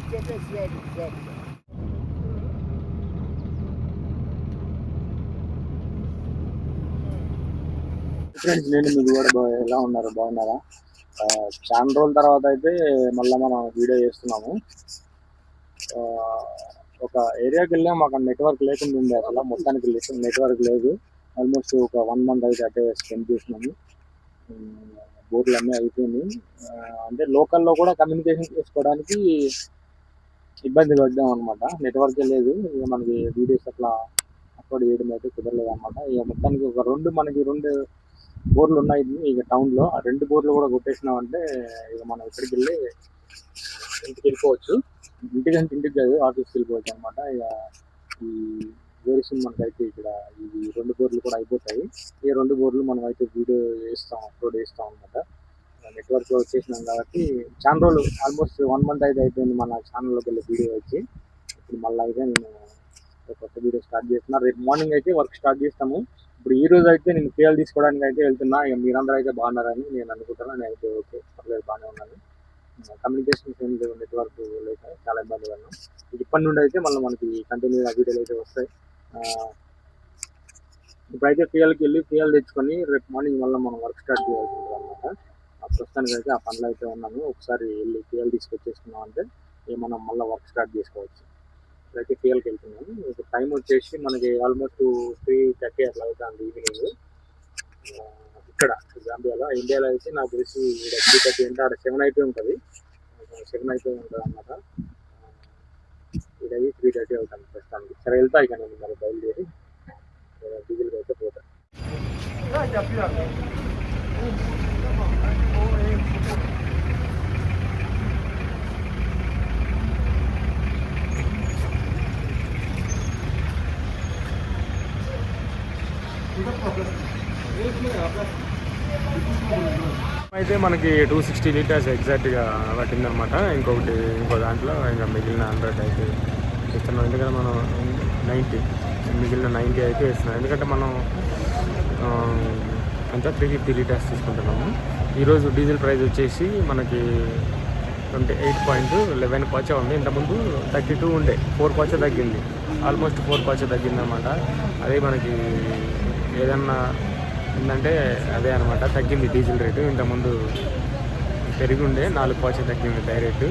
Friends, నేను మీరు కూడా ఎలా ఉన్నారు? బాగున్నారా? చాలా రోజుల తర్వాత అయితే మళ్ళీ మనం వీడియో చేస్తున్నాము. ఒక ఏరియాకి వెళ్ళాము, అక్కడ నెట్వర్క్ లేకుండా ఉంది. అసలు మొత్తానికి నెట్వర్క్ లేదు. ఆల్మోస్ట్ ఒక 1 మంత్ అయితే అటే స్పెండ్ చేసినాము. బోర్డులు అన్నీ అయిపోయినాయి. అంటే లోకల్లో కూడా కమ్యూనికేషన్ చేసుకోవడానికి ఇబ్బంది పడ్డాం అనమాట. నెట్వర్క్ లేదు, ఇక మనకి వీడియోస్ అట్లా అప్లోడ్ చేయడం అయితే కుదరలేదు అనమాట. ఇక మొత్తానికి మనకి రెండు బోర్లు ఉన్నాయి ఇక టౌన్లో. ఆ 2 బోర్లు కూడా కొట్టేసినామంటే ఇక మనం ఇక్కడికి వెళ్ళి ఇంటికి వెళ్ళిపోవచ్చు. ఇంటికి కాదు, ఆఫీస్కి వెళ్ళిపోవచ్చు అనమాట. ఇక ఈ వేరుసిన మనకైతే ఇక్కడ ఈ 2 బోర్లు కూడా అయిపోతాయి. ఈ 2 బోర్లు మనం అయితే వీడియో అప్లోడ్ చేస్తాం అనమాట. నెట్వర్క్ లో వచ్చేసినాం కాబట్టి చాలా రోజులు, ఆల్మోస్ట్ 1 మంత్ అయితే అయిపోయింది మన ఛానల్లోకి వెళ్ళి వీడియో వచ్చి. ఇప్పుడు మళ్ళీ అయితే నేను కొత్త వీడియో స్టార్ట్ చేస్తున్నా. రేపు మార్నింగ్ అయితే వర్క్ స్టార్ట్ చేస్తాము. ఇప్పుడు ఈ రోజు అయితే నేను కేఎల్ తీసుకోవడానికి అయితే వెళ్తున్నా. ఇక మీరందరూ అయితే బాగున్నారని నేను అనుకుంటున్నాను. నేను అయితే ఓకే, పర్లేదు, బాగానే ఉన్నాను. కమ్యూనికేషన్స్ ఏం లేవు, నెట్వర్క్ లేక చాలా ఇబ్బంది పడినాం. ఇప్పటి నుండి అయితే మళ్ళీ మనకి కంటిన్యూగా వీడియోలు అయితే వస్తాయి. ఇప్పుడైతే కేఎల్కి వెళ్ళి కేఎల్ తెచ్చుకొని రేపు మార్నింగ్ మళ్ళీ మనం వర్క్ స్టార్ట్ చేయాల్సి ఉంటుంది అనమాట. ప్రస్తుతానికి అయితే ఆ పనులు అయితే ఉన్నాము. ఒకసారి వెళ్ళి కేఎల్ తీసుకొచ్చేసుకున్నాం అంటే మనం మళ్ళీ వర్క్ స్టార్ట్ చేసుకోవచ్చు. ఇప్పుడైతే కేఎల్కి వెళ్తున్నాము. ఇప్పుడు టైం వచ్చేసి మనకి ఆల్మోస్ట్ 3:30 అట్లా అవుతుంది ఈవినింగ్. ఇక్కడ జాంబియాలో, ఇండియాలో అయితే నాకు తెలిసి 3:30 అంటే ఆడ 7 అయితే ఉంటుంది. 7 అయితే ఉంటుంది అన్నమాట. ఇది 3:30 అవుతుంది ప్రస్తుతానికి. సరే, వెళ్తా ఇక నేను మరి బయలుదేరి డీజిల్కి అయితే పోతాను. అయితే మనకి 260 లీటర్స్ ఎగ్జాక్ట్గా పట్టిందనమాట. ఇంకో దాంట్లో ఇంకా మిగిలిన 100 అయితే ఇస్తున్నాం. ఎందుకంటే మనం 90 మిగిలిన 90 అయితే ఇస్తున్నాం. ఎందుకంటే మనం అంతా 350 లీటర్స్ తీసుకుంటున్నాము. ఈరోజు డీజిల్ ప్రైస్ వచ్చేసి మనకి 28.11 పైసా ఉంది. ఇంతకుముందు 32 ఉండే, 4 పైసా తగ్గింది. ఆల్మోస్ట్ 4 పైసా తగ్గిందన్నమాట. అదే మనకి ఏదన్నా ఏంటంటే అదే అనమాట, తగ్గింది డీజిల్ రేటు. ఇంతకుముందు పెరిగి ఉండే 4 పైసా తగ్గింది డైరెక్ట్.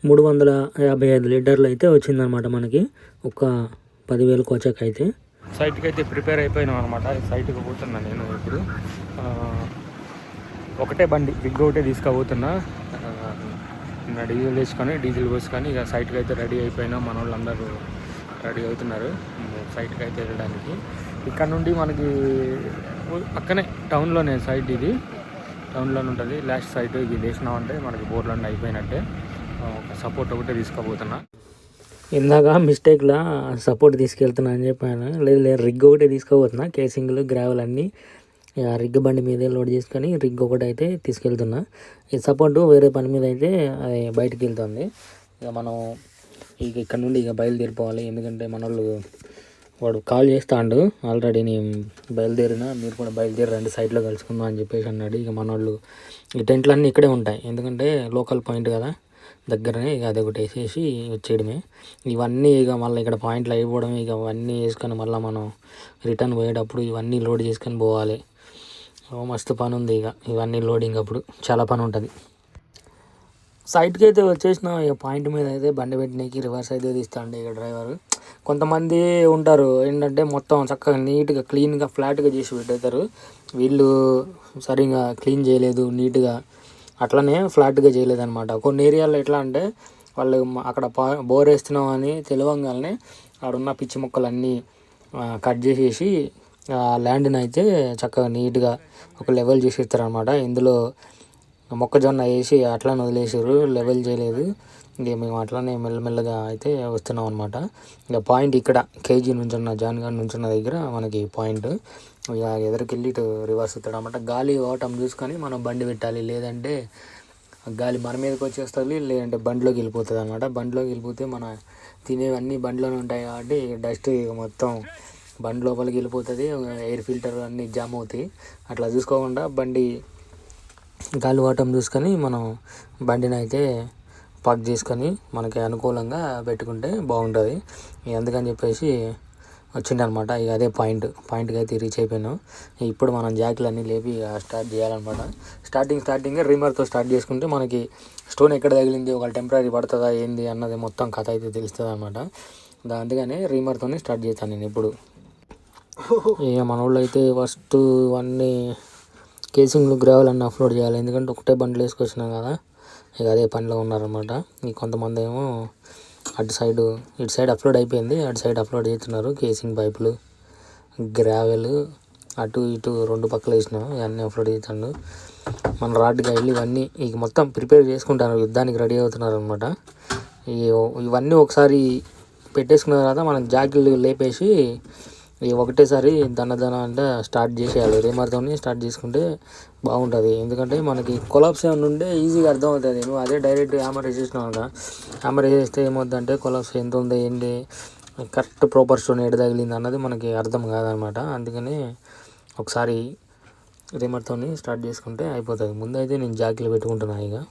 355 లీటర్లు అయితే వచ్చిందనమాట మనకి ఒక 10,000 కోచకు అయితే. సైట్కి అయితే ప్రిపేర్ అయిపోయినాం అనమాట. సైట్కి పోతున్నాను నేను ఇప్పుడు. ఒకటే బండి, విగ్ ఒకటే తీసుకుపోతున్నా. డీజిల్ తీసుకొని డీజిల్ పోసుకొని ఇక సైట్కి అయితే రెడీ అయిపోయినా. మన వాళ్ళందరూ రెడీ అవుతున్నారు సైట్కి అయితే వెళ్ళడానికి. ఇక్కడ నుండి మనకి పక్కనే టౌన్లోనే సైట్, ఇది టౌన్లోనే ఉంటుంది. లాస్ట్ సైట్ ఇది వేసినామంటే మనకి బోర్లన్నీ అయిపోయినట్టే. ఒక సపోర్ట్ ఒకటే తీసుకోబోతున్నా. ఇందాక మిస్టేక్లా సపోర్ట్ తీసుకెళ్తున్నా అని చెప్పాను. లేదు, రిగ్ ఒకటే తీసుకోబోతున్నా. కేసింగ్లు, గ్రావెల్ అన్నీ రిగ్ బండి మీదే లోడ్ చేసుకొని రిగ్ ఒకటి అయితే తీసుకెళ్తున్నా. ఈ సపోర్టు వేరే పని మీద అయితే అది బయటికి వెళ్తుంది. ఇక మనం ఇక్కడ నుండి ఇక బయలుదేరిపోవాలి. ఎందుకంటే మన వాడు కాల్ చేస్తాడు ఆల్రెడీ. నేను బయలుదేరినా, మీరు కూడా బయలుదేరండి, సైట్లో కలుసుకుందాం అని చెప్పేసి అన్నాడు. ఇక మన వాళ్ళు ఈ టెంట్లు అన్నీ ఇక్కడే ఉంటాయి. ఎందుకంటే లోకల్ పాయింట్ కదా, దగ్గరనే. ఇక అది ఒకటి వేసేసి వచ్చేయడమే. ఇవన్నీ ఇక మళ్ళీ ఇక్కడ పాయింట్లు అయిపోవడం, ఇక అవన్నీ వేసుకొని మళ్ళీ మనం రిటర్న్ పోయేటప్పుడు ఇవన్నీ లోడ్ చేసుకొని పోవాలి. మస్తు పని ఉంది. ఇక ఇవన్నీ లోడింగ్ అప్పుడు చాలా పని ఉంటుంది. సైట్కి అయితే వచ్చేసిన. ఇక పాయింట్ మీద అయితే బండి పెట్టినకి రివర్స్ అయితే తీస్తాండి ఇక డ్రైవరు. కొంతమంది ఉంటారు ఏంటంటే మొత్తం చక్కగా నీట్గా క్లీన్గా ఫ్లాట్గా చేసి పెట్టేస్తారు. వీళ్ళు సరిగా క్లీన్ చేయలేదు, నీట్గా అట్లనే ఫ్లాట్గా చేయలేదన్నమాట. కొన్ని ఏరియాలో ఎట్లా అంటే వాళ్ళు అక్కడ బోర్ వేస్తున్నాం అని తెలియగానే ఆడున్న పిచ్చి మొక్కలన్నీ కట్ చేసేసి ల్యాండ్ని అయితే చక్కగా నీట్గా ఒక లెవెల్ చేసి ఇస్తారనమాట. ఇందులో మొక్కజొన్న వేసి అట్లనే వదిలేసారు, లెవెల్ చేయలేదు. ఇంక మేము అట్లనే మెల్లమెల్లగా అయితే వస్తున్నాం అనమాట. ఇక పాయింట్ ఇక్కడ కేజీ నుంచున్న జాన్గాడ్ నుంచున్న దగ్గర మనకి పాయింట్. ఇక ఎదురుకెళ్ళి ఇటు రివర్స్ వస్తాడు అనమాట. గాలి ఓటం చూసుకొని మనం బండి పెట్టాలి, లేదంటే గాలి మన మీదకి వచ్చేస్తుంది, లేదంటే బండిలోకి వెళ్ళిపోతుంది అనమాట. బండిలోకి వెళ్ళిపోతే మన తినేవన్నీ బండిలోనే ఉంటాయి కాబట్టి డస్ట్ మొత్తం బండి లోపలికి వెళ్ళిపోతుంది. ఎయిర్ ఫిల్టర్ అన్నీ జామ్ అవుతాయి. అట్లా చూసుకోకుండా బండి గాలి ఓటం చూసుకొని మనం బండిని అయితే పాక్ చేసుకొని మనకి అనుకూలంగా పెట్టుకుంటే బాగుంటుంది. అందుకని చెప్పేసి వచ్చిందనమాట. ఇక అదే పాయింట్కి అయితే రీచ్ అయిపోయినాం. ఇప్పుడు మనం జాకులు అన్నీ లేపి స్టార్ట్ చేయాలన్నమాట. స్టార్టింగ్ రీమర్తో స్టార్ట్ చేసుకుంటే మనకి స్టోన్ ఎక్కడ తగిలింది, ఒక టెంపరీ పడుతుందా ఏంది అన్నది మొత్తం కథ అయితే తెలుస్తుంది అనమాట. అందుకనే రీమర్తోనే స్టార్ట్ చేస్తాను నేను ఇప్పుడు. ఇక మన వాళ్ళు అయితే ఫస్ట్ ఇవన్నీ కేసింగ్లు గ్రావెల్ అన్నీ అప్లోడ్ చేయాలి, ఎందుకంటే ఒకటే బండ్లు వేసుకొచ్చినాం కదా. ఇక అదే పనిలో ఉన్నారనమాట. ఈ కొంతమంది ఏమో ఇటు సైడ్ అప్లోడ్ అయిపోయింది, అటు సైడ్ అప్లోడ్ చేస్తున్నారు. కేసింగ్ పైపులు, గ్రావెల్ అటు ఇటు రెండు పక్కల వేసినాము, ఇవన్నీ అప్లోడ్ చేస్తాడు. మన రాడ్ గైడ్లు ఇవన్నీ ఇక మొత్తం ప్రిపేర్ చేసుకుంటారు, యుద్ధానికి రెడీ అవుతున్నారు అనమాట. ఇవన్నీ ఒకసారి పెట్టేసుకున్న తర్వాత మనం జాకిలు లేపేసి ఒకటేసారి దన్న అంటే స్టార్ట్ చేసేయాలి. రీమర్తో స్టార్ట్ చేసుకుంటే బాగుంటుంది, ఎందుకంటే మనకి కొలాప్స్ ఏమైనా ఉంటే ఈజీగా అర్థమవుతుంది. నువ్వు అదే డైరెక్ట్ హ్యామర్ వేసేసినావు కదా, హ్యామర్ వేసేస్తే ఏమవుతుందంటే కొలాప్స్ ఎంత ఉందో ఏంటి, కరెక్ట్ ప్రాపర్ స్టోన్ ఎడ తగిలింది అన్నది మనకి అర్థం కాదనమాట. అందుకని ఒకసారి రీమర్తో స్టార్ట్ చేసుకుంటే అయిపోతుంది. ముందైతే నేను జాకీలు పెట్టుకుంటున్నాను. ఇక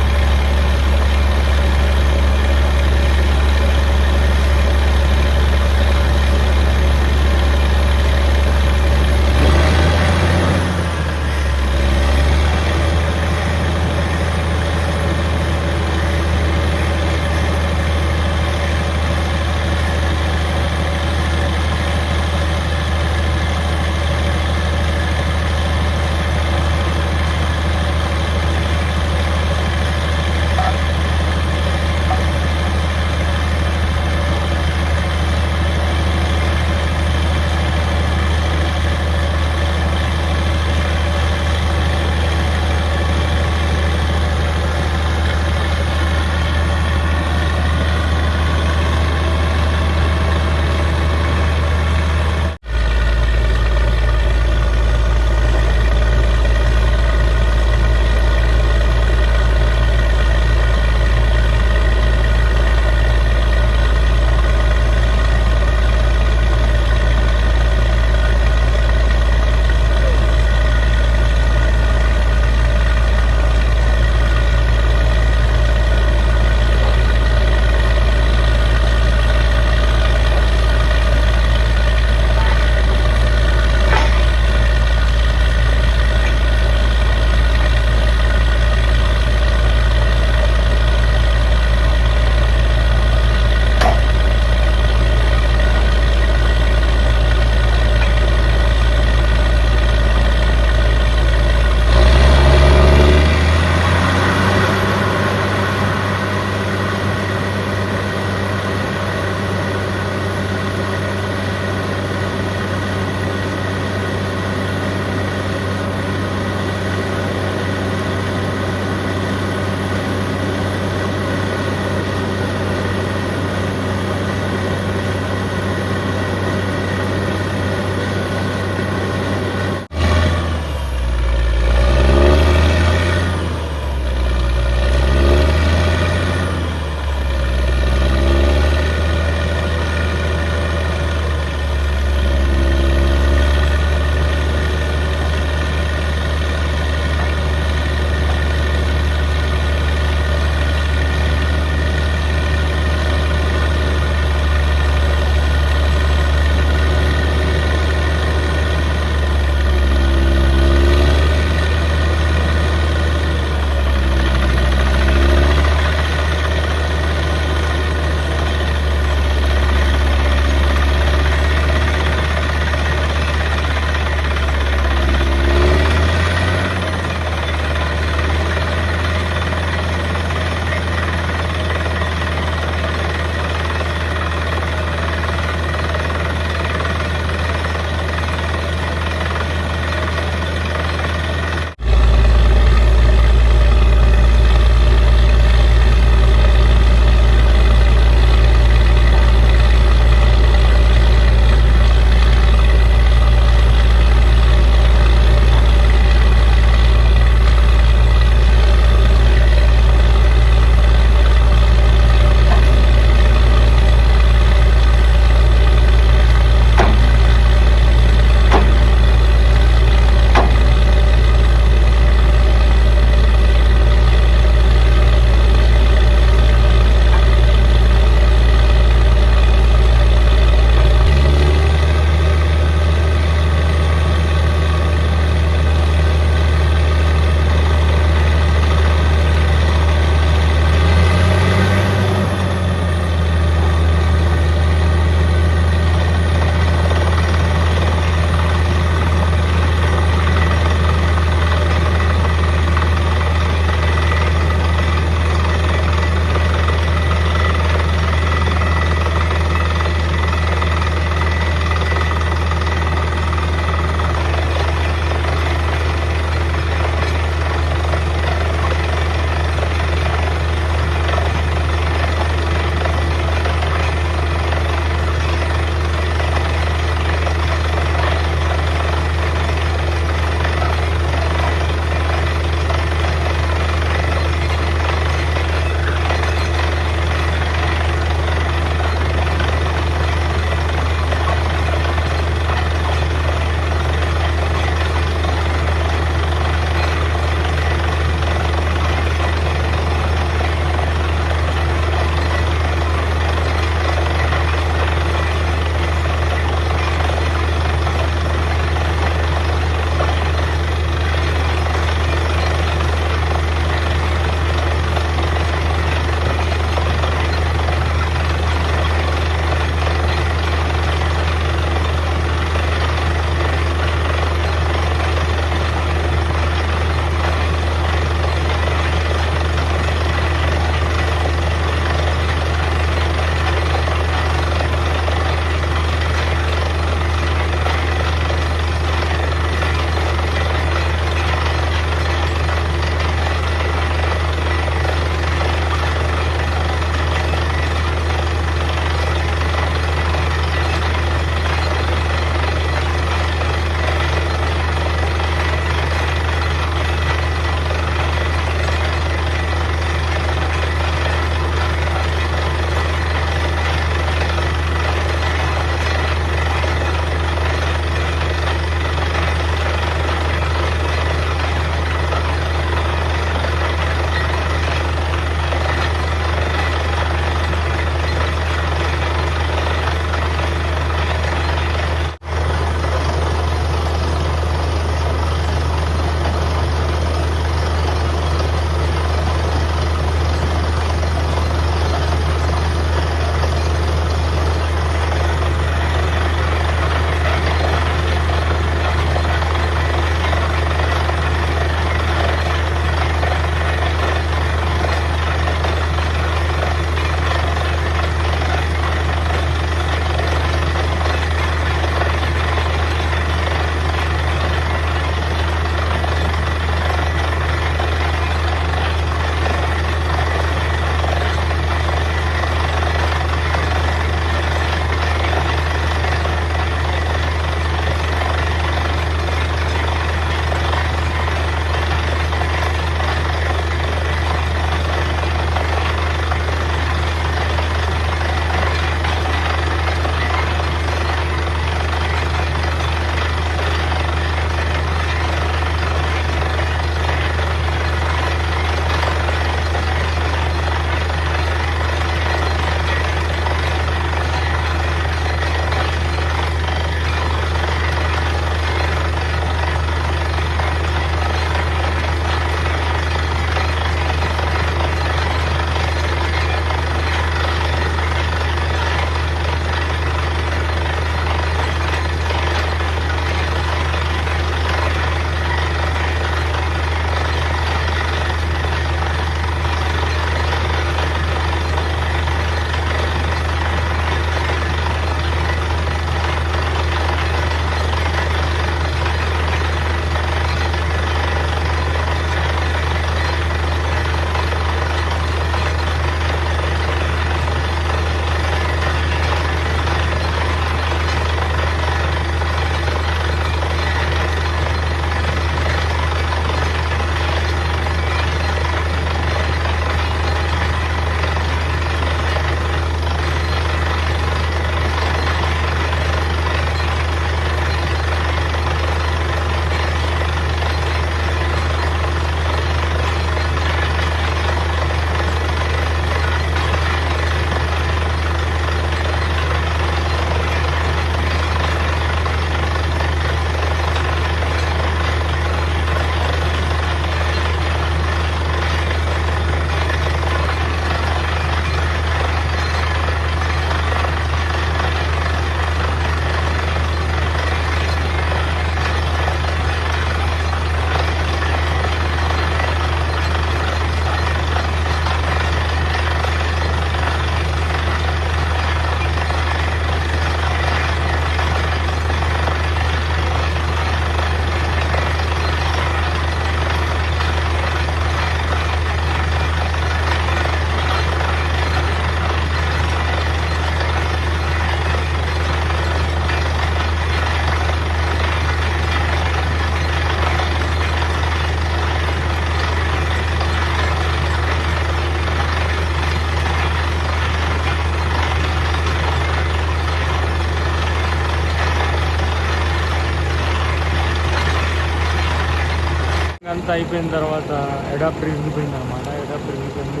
అంతా అయిపోయిన తర్వాత అడాప్టర్ ఇరిగిపోయింది అనమాట. అడాప్టర్ ఇరిగిపోయింది.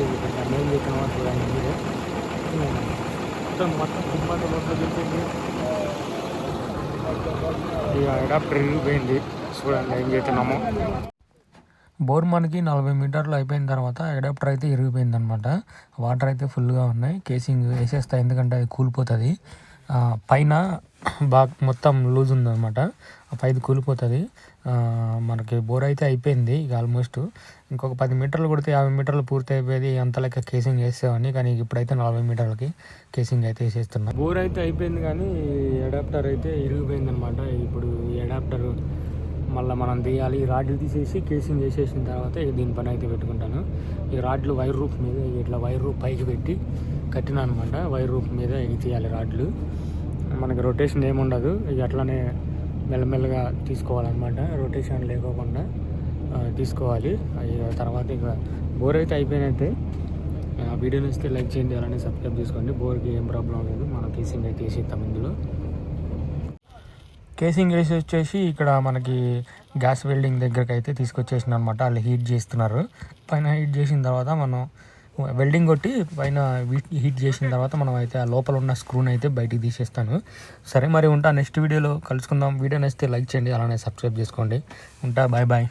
ఏం చేస్తున్నామో చూడండి మీరే. మొత్తం దుమ్మంత లోపల చెప్పింది. ఇక అడాప్టర్ ఇరిగిపోయింది. చూడండి ఏం చేస్తున్నామో. బోర్ మనకి 40 మీటర్లు అయిపోయిన తర్వాత అడాప్టర్ అయితే ఇరిగిపోయింది అనమాట. వాటర్ అయితే ఫుల్గా ఉన్నాయి. కేసింగ్ వేసేస్తా ఎందుకంటే అది కూలిపోతుంది. పైన బాగా మొత్తం లూజ్ ఉందన్నమాట. పైది కూలిపోతుంది. మనకి బోర్ అయితే అయిపోయింది ఇక ఆల్మోస్ట్. ఇంకొక 10 మీటర్లు కొడితే 50 మీటర్లు పూర్తి అయిపోయేది. అంత లెక్క కేసింగ్ వేసేవాడిని, కానీ ఇప్పుడైతే 40 మీటర్లకి కేసింగ్ అయితే వేసేస్తున్నా. బోర్ అయితే అయిపోయింది కానీ అడాప్టర్ అయితే ఇరిగిపోయింది అనమాట. ఇప్పుడు ఈ అడాప్టర్ మళ్ళీ మనం తీయాలి. ఈ రాడ్లు తీసేసి కేసింగ్ వేసేసిన తర్వాత దీని పని అయితే పెట్టుకుంటాను. ఈ రాడ్లు వైర్ రూప్ మీద ఇట్లా వైర్ రూప్ పైకి పెట్టి కట్టినా అనమాట. వైర్ రూప్ మీద ఎగి తీయాలి రాడ్లు. మనకి రొటేషన్ ఏముండదు. ఇక అట్లానే మెల్లమెల్లగా తీసుకోవాలన్నమాట. రొటేషన్ లేకోకుండా తీసుకోవాలి. తర్వాత ఇక బోర్ అయితే అయిపోయినట్టే. వీడియోని ఇస్తే లైక్ చేయండి, అలానే సబ్స్క్రైబ్ చేసుకోండి. బోర్కి ఏం ప్రాబ్లం లేదు. మనం కేసింగ్ అయితే వేసేస్తాం. ఇందులో కేసింగ్ వేసి వచ్చేసి ఇక్కడ మనకి గ్యాస్ వెల్డింగ్ దగ్గరికి అయితే తీసుకొచ్చేసిన అనమాట. వాళ్ళు హీట్ చేస్తున్నారు. పైన హీట్ చేసిన తర్వాత మనం వెల్డింగ్ కొట్టి పైన హీట్ చేసిన తర్వాత మనం అయితే ఆ లోపల ఉన్న స్క్రూని అయితే బయటికి తీసేస్తాను. సరే మరి ఉంటా. నెక్స్ట్ వీడియోలో కలుసుకుందాం. వీడియో నచ్చితే లైక్ చేయండి, అలానే సబ్స్క్రైబ్ చేసుకోండి. ఉంటా. Bye bye.